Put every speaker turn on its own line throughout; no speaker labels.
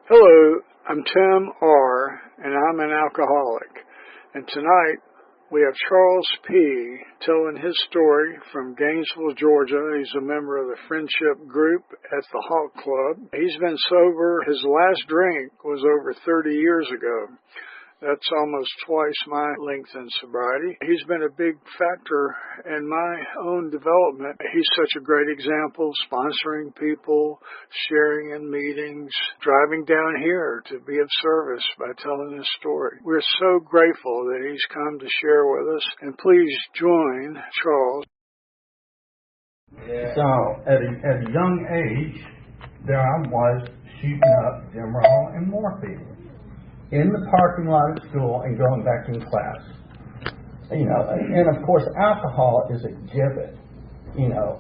Hello, I'm Tim R., and I'm an alcoholic. And tonight we have Charles P. telling his story from Gainesville, Georgia. He's a member of the Friendship Group at the Hawk Club. He's been sober. His last drink was over 30 years ago. That's almost twice my length in sobriety. He's been a big factor in my own development. He's such a great example, sponsoring people, sharing in meetings, driving down here to be of service by telling his story. We're so grateful that he's come to share with us, and please join Charles.
So at a young age, there I was shooting up Demerol and morphine in the parking lot at school and going back in class. And of course, alcohol is a given.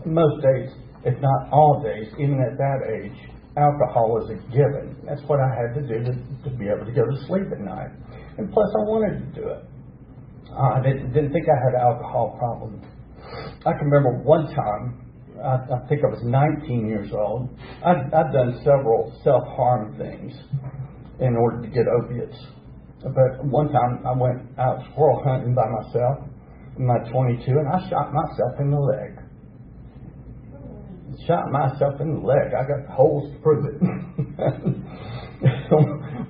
Most days, if not all days, even at that age, alcohol is a given. That's what I had to do to be able to go to sleep at night. And plus, I wanted to do it. I didn't think I had alcohol problems. I can remember one time, I think I was 19 years old. I'd done several self-harm things in order to get opiates. But one time I went out squirrel hunting by myself in my 22 and I shot myself in the leg. I got holes to prove it.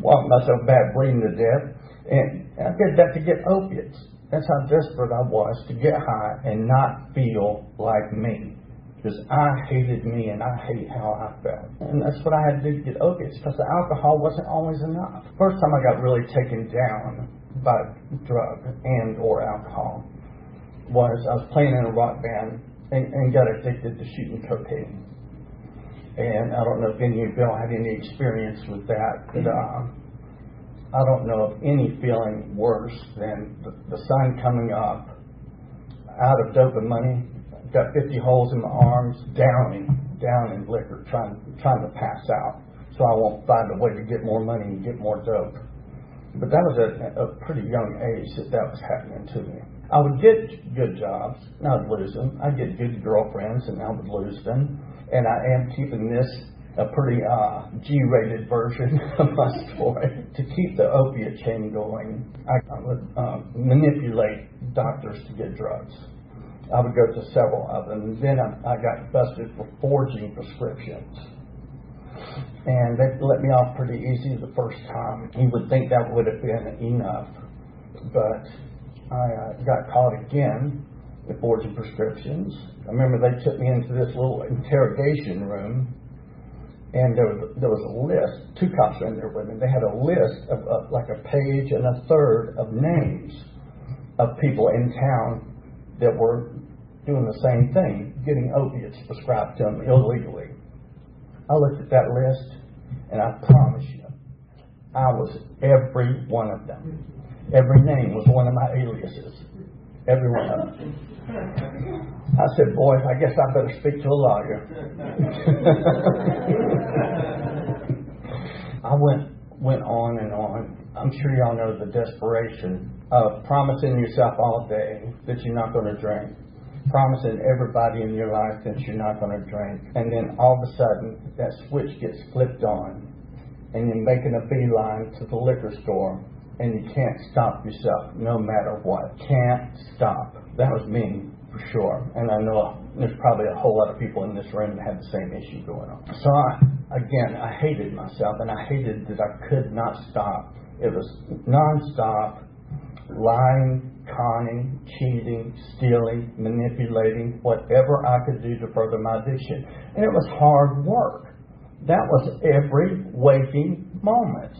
Walked myself bad, bleeding to death. And I did that to get opiates. That's how desperate I was to get high and not feel like me. Because I hated me and I hate how I felt. And that's what I had to do to get opiates, because the alcohol wasn't always enough. First time I got really taken down by drug and or alcohol was I was playing in a rock band and got addicted to shooting cocaine. And I don't know if any of you had any experience with that, but I don't know of any feeling worse than the sun coming up out of dope and money. Got 50 holes in my arms, down in liquor, trying to pass out, so I won't find a way to get more money and get more dope. But that was at a pretty young age that was happening to me. I would get good jobs, and I would lose them. I'd get good girlfriends, and I would lose them. And I am keeping this a pretty G-rated version of my story. To keep the opiate chain going, I would manipulate doctors to get drugs. I would go to several of them. And then I got busted for forging prescriptions. And they let me off pretty easy the first time. You would think that would have been enough. But I got caught again with forging prescriptions. I remember they took me into this little interrogation room. And there was a list. Two cops were in there with me. They had a list of like a page and a third of names of people in town that were doing the same thing, getting opiates prescribed to them illegally. I looked at that list, and I promise you, I was every one of them. Every name was one of my aliases. Every one of them. I said, boy, I guess I better speak to a lawyer. I went on and on. I'm sure y'all know the desperation of promising yourself all day that you're not going to drink, promising everybody in your life that you're not going to drink, and then all of a sudden that switch gets flipped on and you're making a beeline to the liquor store and you can't stop yourself no matter what. Can't stop. That was me for sure, and I know there's probably a whole lot of people in this room that had the same issue going on. So I hated myself, and I hated that I could not stop. It was nonstop, lying, conning, cheating, stealing, manipulating, whatever I could do to further my addiction. And it was hard work. That was every waking moment.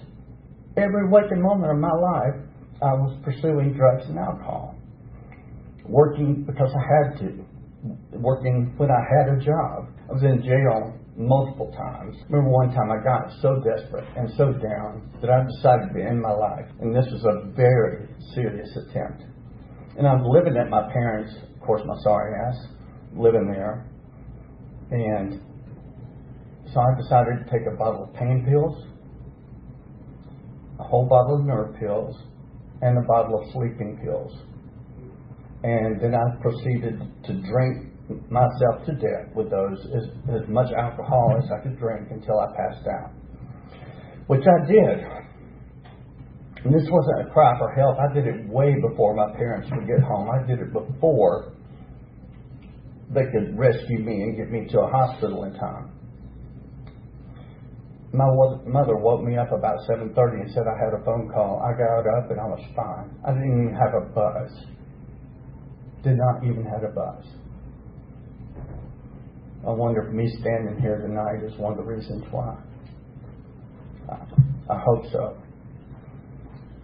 Every waking moment of my life, I was pursuing drugs and alcohol. Working because I had to. Working when I had a job. I was in jail multiple times. Remember one time I got so desperate and so down that I decided to end my life. And this was a very serious attempt. And I'm living at my parents', of course my sorry ass, living there. And so I decided to take a bottle of pain pills, a whole bottle of nerve pills, and a bottle of sleeping pills. And then I proceeded to drink myself to death with those, as much alcohol as I could drink until I passed out. which I did. And this wasn't a cry for help. I did it way before my parents would get home. I did it before they could rescue me and get me to a hospital in time. My mother woke me up about 7:30 and said I had a phone call. I got up and I was fine. I didn't even have a buzz. Did not even have a buzz. I wonder if me standing here tonight is one of the reasons why. I hope so.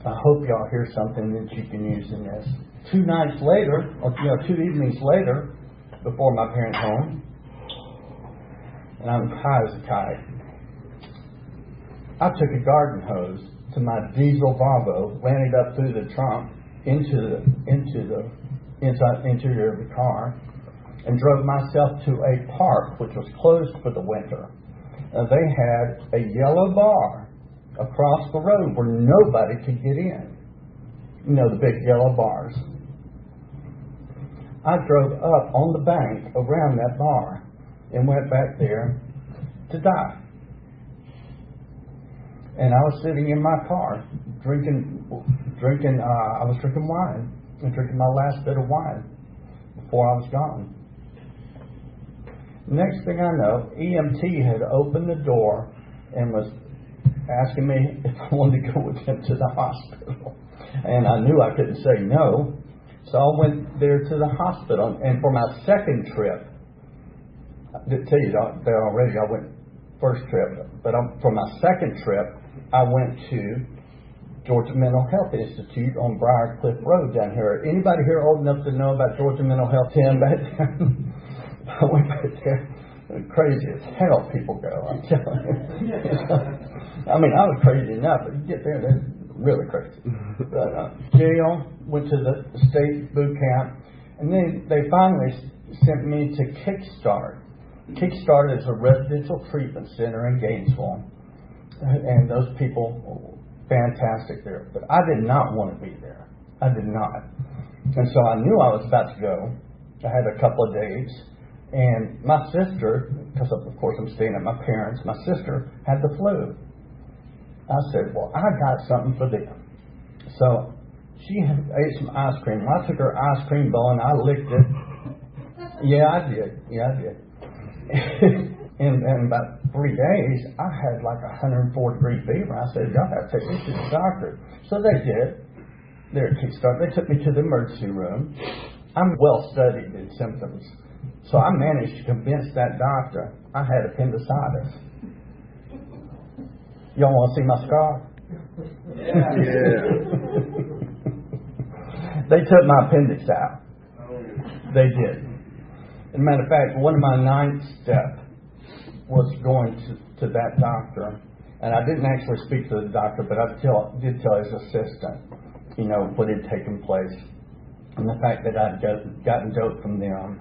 I hope y'all hear something that you can use in this. 2 nights later, or 2 evenings later, before my parents' home, and I'm high as a kite, I took a garden hose to my diesel Volvo, ran it up through the trunk into the interior of the car, and drove myself to a park which was closed for the winter. They had a yellow bar across the road where nobody could get in. The big yellow bars. I drove up on the bank around that bar and went back there to die. And I was sitting in my car drinking. I was drinking wine and drinking my last bit of wine before I was gone. Next thing I know, EMT had opened the door and was asking me if I wanted to go with him to the hospital. And I knew I couldn't say no. So I went there to the hospital. And for my second trip, I didn't tell you that already, I went first trip. But for my second trip, I went to Georgia Mental Health Institute on Briarcliff Road down here. Anybody here old enough to know about Georgia Mental Health? Tim back there? I went back there. Crazy as hell people go, I'm telling you. I mean, I was crazy enough, but you get there, they're really crazy. But jail, went to the state boot camp, and then they finally sent me to Kickstart. Kickstart is a residential treatment center in Gainesville, and those people, fantastic there. But I did not want to be there. I did not. And so I knew I was about to go. I had a couple of days. And my sister, because of course I'm staying at my parents', my sister had the flu. I said, well, I got something for them. So she ate some ice cream. I took her ice cream bowl and I licked it. Yeah, I did. In about 3 days, I had like 104-degree fever. I said, y'all have to take me to the doctor. So they did. They're at Kickstart. They took me to the emergency room. I'm well studied in symptoms. So I managed to convince that doctor I had appendicitis. Y'all want to see my scar?
Yeah.
They took my appendix out. They did. As a matter of fact, one of my 9th step was going to that doctor. And I didn't actually speak to the doctor, but I did tell his assistant, what had taken place. And the fact that I'd gotten dope from them.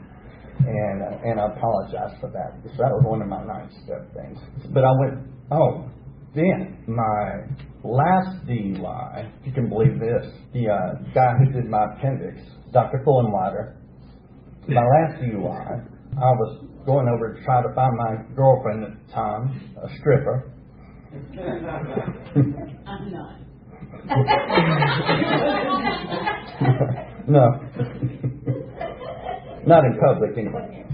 And I apologize for that. So that was one of my 9th step things. But I went, then my last DUI, if you can believe this, the guy who did my appendix, Dr. Fullenwater, my last DUI, I was going over to try to find my girlfriend at the time, a stripper.
I'm not.
No. Not in public, anyway.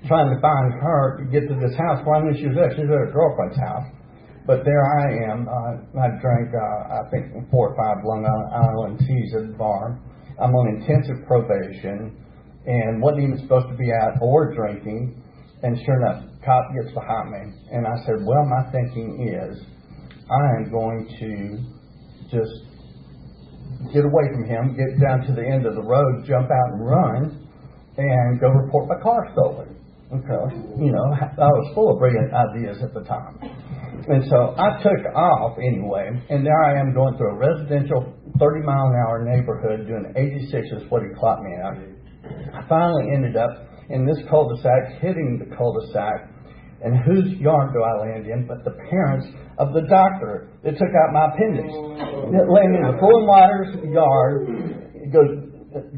Trying to find her to get to this house. Well, I knew she was there. She was at her girlfriend's house. But there I am. I drank, I think, 4 or 5 Long Island teas at the bar. I'm on intensive probation and wasn't even supposed to be out or drinking. And sure enough, cop gets behind me. And I said, well, my thinking is I am going to just get away from him, get down to the end of the road, jump out and run, and go report my car stolen. Okay, I was full of brilliant ideas at the time. And so I took off anyway, and there I am going through a residential 30-mile-an-hour neighborhood doing 86 is what he clocked me at. I finally ended up in this cul-de-sac, hitting the cul-de-sac, and whose yard do I land in but the parents of the doctor that took out my appendix. Land in the Fullenwater's yard,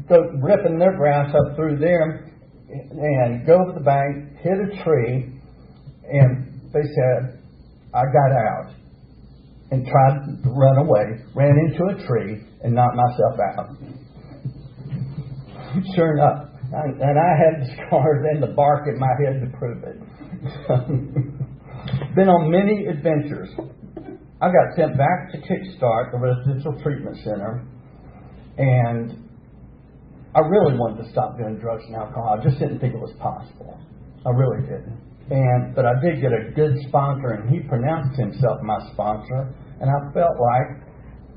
go ripping their grass up through there, and go to the bank, hit a tree, and they said, I got out and tried to run away, ran into a tree, and knocked myself out. Sure enough. And I had the scars and the bark in my head to prove it. Been on many adventures. I got sent back to Kickstart, the residential treatment center, and I really wanted to stop doing drugs and alcohol. I just didn't think it was possible. I really didn't. But I did get a good sponsor, and he pronounced himself my sponsor, and I felt like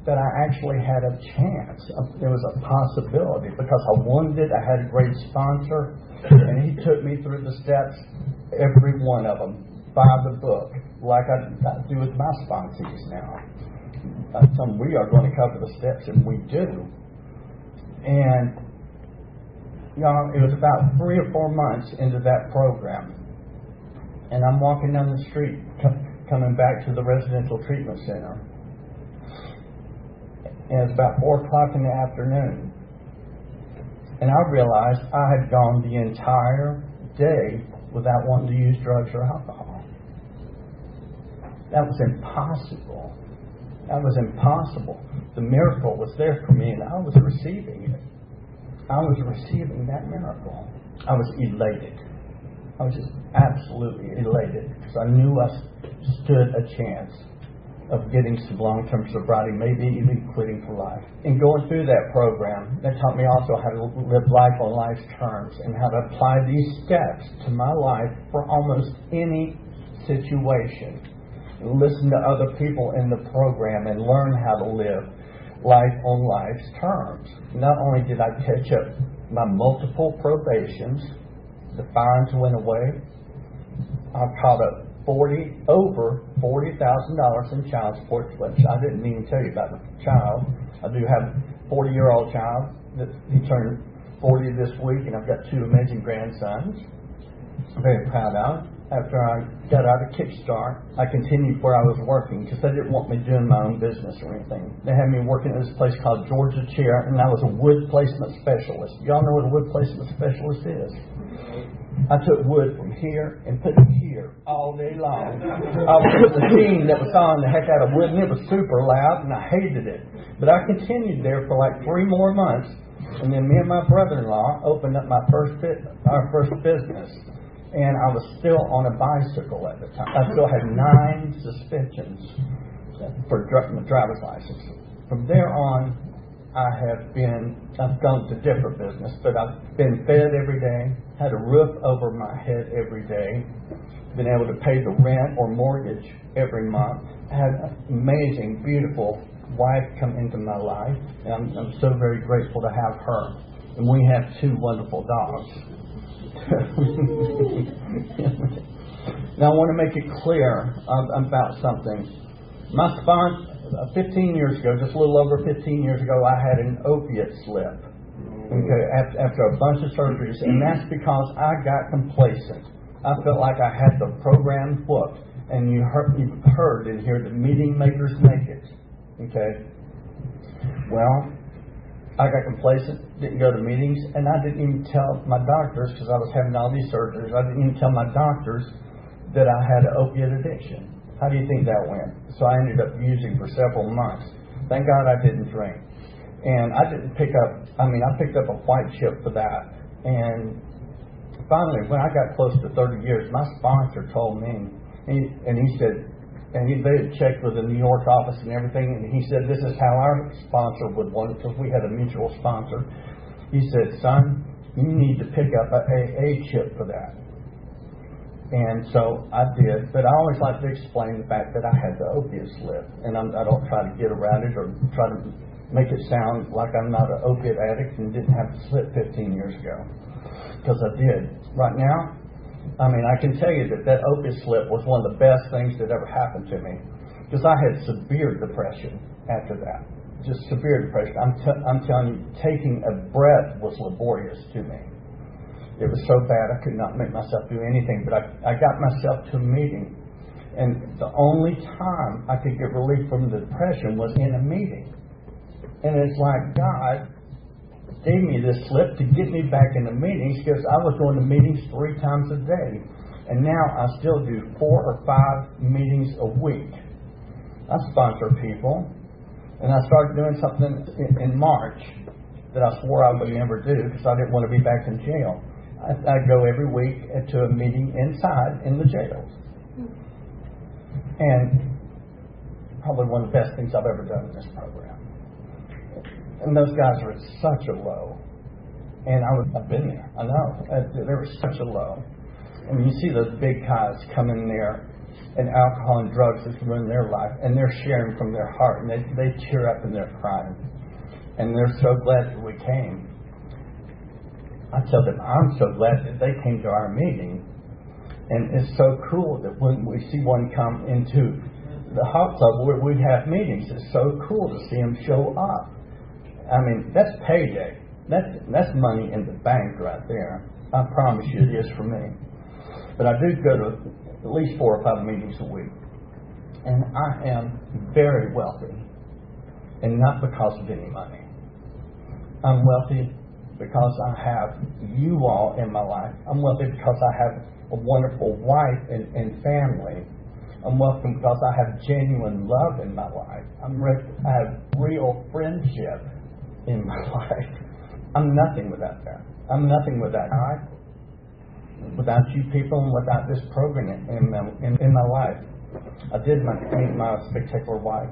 that I actually had a chance. There was a possibility because I wanted it. I had a great sponsor, and he took me through the steps, every one of them, by the book, like I do with my sponsees now. I tell them we are going to cover the steps, and we do. And it was about 3 or 4 months into that program, and I'm walking down the street, coming back to the residential treatment center. And it's about 4 o'clock in the afternoon. And I realized I had gone the entire day without wanting to use drugs or alcohol. That was impossible. That was impossible. The miracle was there for me, and I was receiving it. I was receiving that miracle. I was elated. I was just absolutely elated because I knew I stood a chance of getting some long-term sobriety, maybe even quitting for life. And going through that program, that taught me also how to live life on life's terms and how to apply these steps to my life for almost any situation. And listen to other people in the program and learn how to live life on life's terms. Not only did I catch up my multiple probations, the fines went away, I caught up over $40,000 in child support, which I didn't even tell you about the child. I do have a 40-year-old child that he turned 40 this week, and I've got 2 amazing grandsons. I'm very proud of. After I got out of Kickstart, I continued where I was working because they didn't want me doing my own business or anything. They had me working at this place called Georgia Chair, and I was a wood placement specialist. Y'all know what a wood placement specialist is? I took wood from here and put it here all day long. I was a machine that was sawing the heck out of wood, and it was super loud, and I hated it. But I continued there for like 3 more months, and then me and my brother-in-law opened up our first business, and I was still on a bicycle at the time. I still had 9 suspensions for my driver's license. From there on, I've gone to different business, but I've been fed every day, had a roof over my head every day, been able to pay the rent or mortgage every month, had an amazing, beautiful wife come into my life, and I'm so very grateful to have her. And we have 2 wonderful dogs. Now I want to make it clear about something. My sponsor, 15 years ago, just a little over 15 years ago, I had an opiate slip. Okay, after a bunch of surgeries, and that's because I got complacent. I felt like I had the program booked, and you've heard in here that meeting makers make it. Okay, well, I got complacent, didn't go to meetings, and I didn't even tell my doctors, because I was having all these surgeries, I didn't even tell my doctors that I had an opiate addiction. How do you think that went? So I ended up using for several months. Thank God I didn't drink. And I didn't pick up, I picked up a white chip for that. And finally, when I got close to 30 years, my sponsor told me, and he said, and they had checked with the New York office and everything, and he said, this is how our sponsor would want it, because we had a mutual sponsor. He said, son, you need to pick up an AA chip for that. And so I did, but I always like to explain the fact that I had the opiate slip, and I don't try to get around it or try to make it sound like I'm not an opiate addict and didn't have to slip 15 years ago, because I did. Right now, I can tell you that opiate slip was one of the best things that ever happened to me, because I had severe depression after that, just severe depression. I'm telling you, taking a breath was laborious to me. It was so bad I could not make myself do anything. But I got myself to a meeting. And the only time I could get relief from the depression was in a meeting. And it's like God gave me this slip to get me back in the meetings, because I was going to meetings 3 times a day. And now I still do 4 or 5 meetings a week. I sponsor people, and I started doing something in March that I swore I would never do because I didn't want to be back in jail. I go every week to a meeting inside in the jails. And probably one of the best things I've ever done in this program. And those guys are at such a low. And I've been there. I know. They were such a low. And you see those big guys come in there, and alcohol and drugs has ruined their life, and they're sharing from their heart, and they tear up and they're crying. And they're so glad that we came. I tell them, I'm so glad that they came to our meeting. And it's so cool that when we see one come into the hot club where we have meetings, it's so cool to see them show up. I mean, that's payday. That's money in the bank right there. I promise you it is for me. But I do go to at least 4 or 5 meetings a week. And I am very wealthy. And not because of any money. I'm wealthy because I have you all in my life. I'm wealthy because I have a wonderful wife and family. I'm wealthy because I have genuine love in my life. I have real friendship in my life. I'm nothing without that. I'm nothing without God, without you people, and without this program in my life. I did meet my spectacular wife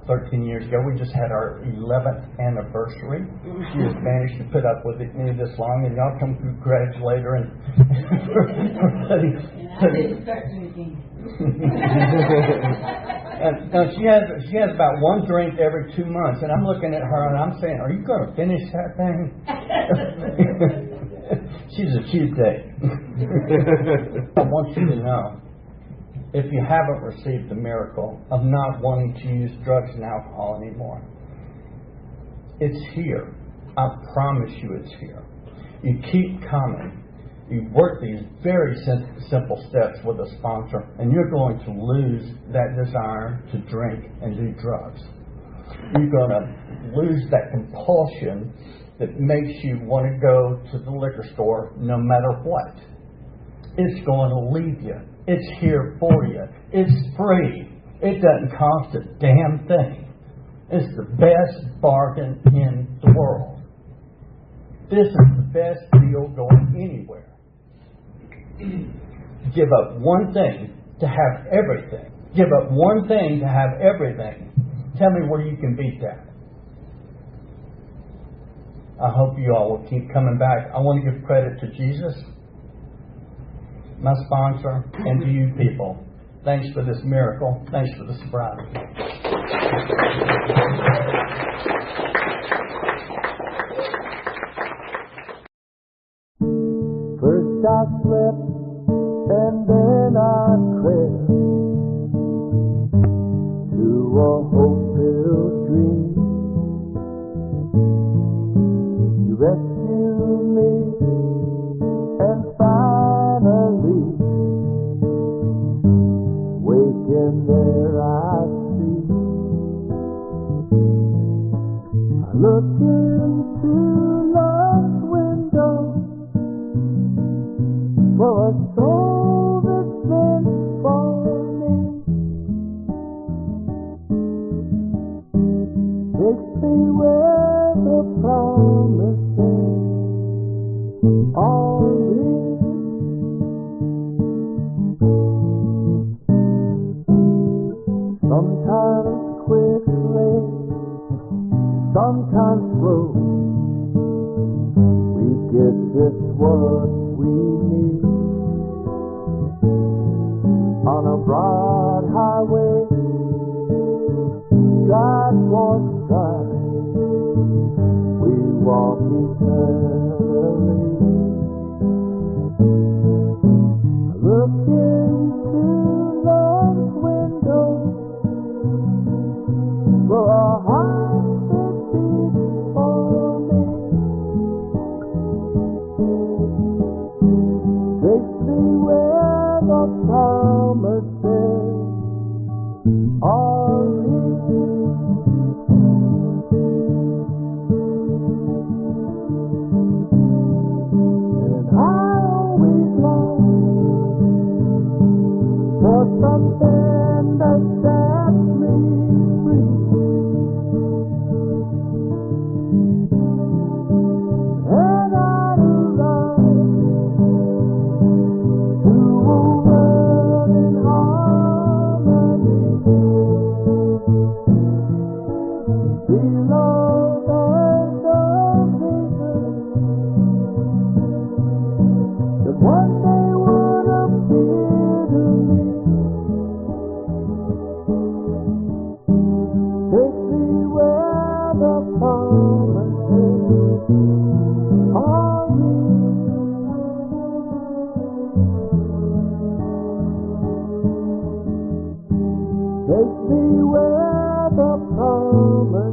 13 years ago. We just had our 11th anniversary. She has managed to put up with me this long, and y'all come congratulate her. And
I didn't start drinking.
and she has about 1 drink every 2 months, and I'm looking at her and I'm saying, "Are you going to finish that thing?" She's a cheap date. I want you to know, if you haven't received the miracle of not wanting to use drugs and alcohol anymore, it's here. I promise you it's here. You keep coming. You work these very simple steps with a sponsor, and you're going to lose that desire to drink and do drugs. You're going to lose that compulsion that makes you want to go to the liquor store no matter what. It's going to leave you. It's here for you. It's free. It doesn't cost a damn thing. It's the best bargain in the world. This is the best deal going anywhere. Give up one thing to have everything. Give up one thing to have everything. Tell me where you can beat that. I hope you all will keep coming back. I want to give credit to Jesus, my sponsor, and to you people. Thanks for this miracle. Thanks for the sobriety.
First I slept, and then I crept to a hope-filled dream. You rescued me, and finally, waking there I see. I look into love's window for a soul that's meant for me. Takes me where the promises are real. Sometimes quickly, sometimes slow, we get just what we need. On a broad highway, drive for stride, we walk eternally. I look into love's window for a heart that beats for me. Takes me where the promises are real. And I always long for something that sets me free. And I'd love to a world in harmony, below the vision that one day would appear to me. Take me where the promises are me. Take me where the promises